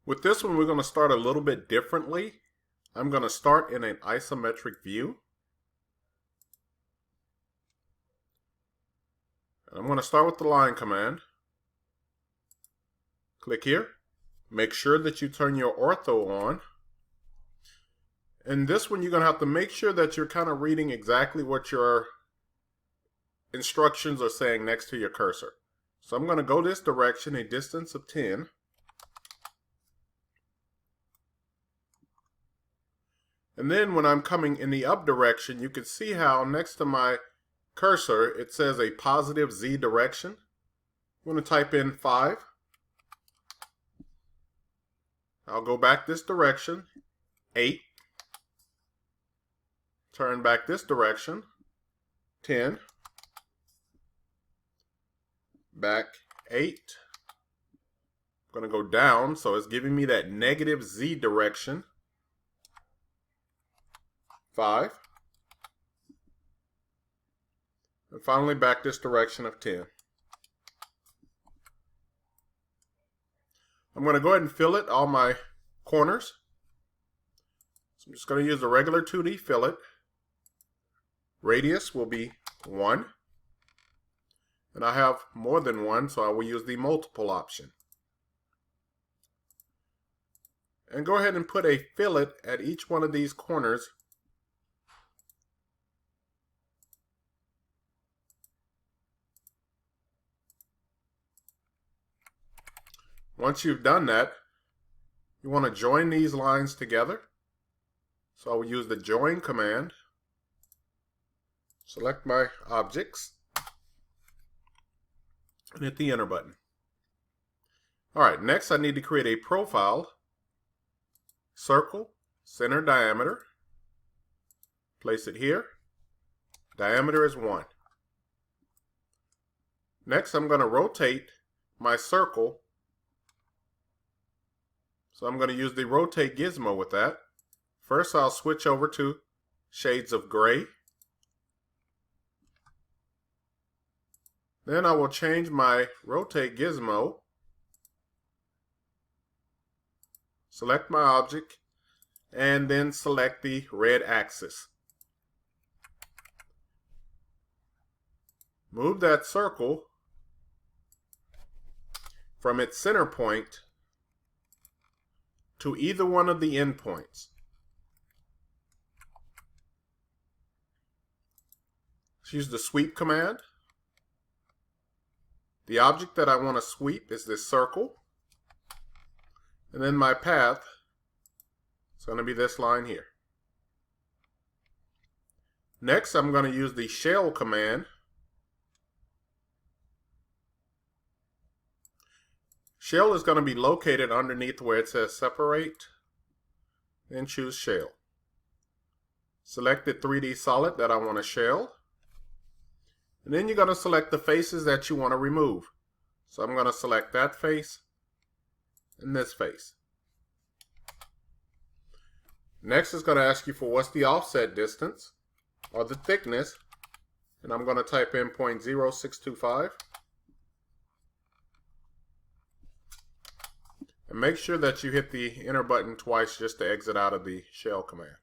With this one, we're going to start a little bit differently. I'm going to start in an isometric view. I'm going to start with the line command. Click here. Make sure that you turn your ortho on. And this one, you're going to have to make sure that you're kind of reading exactly what your instructions are saying next to your cursor. So I'm going to go this direction, a distance of 10. And then when I'm coming in the up direction, you can see how next to my cursor, it says a positive Z direction. I'm going to type in 5. I'll go back this direction, 8. Turn back this direction, 10. Back 8. I'm going to go down, so it's giving me that negative Z direction, 5. And finally back this direction of 10. I'm going to go ahead and fillet all my corners. So I'm just going to use the regular 2D fillet. Radius will be 1. And I have more than one, so I will use the multiple option. And go ahead and put a fillet at each one of these corners. Once you've done that, you want to join these lines together. So I will use the join command. Select my objects and hit the enter button. Alright, next I need to create a profile. Circle, center diameter. Place it here. Diameter is 1. Next I'm going to rotate my circle. So I'm going to use the rotate gizmo with that. First I'll switch over to shades of gray. Then I will change my rotate gizmo. Select my object and then select the red axis. Move that circle from its center point to either one of the endpoints. Let's use the sweep command. The object that I want to sweep is this circle. And then my path is going to be this line here. Next, I'm going to use the shell command. Shell is going to be located underneath where it says separate. Then choose shell. Select the 3D solid that I want to shell. And then you're going to select the faces that you want to remove. So I'm going to select that face and this face. Next it's going to ask you for what's the offset distance or the thickness. And I'm going to type in 0.0625. And make sure that you hit the enter button twice just to exit out of the shell command.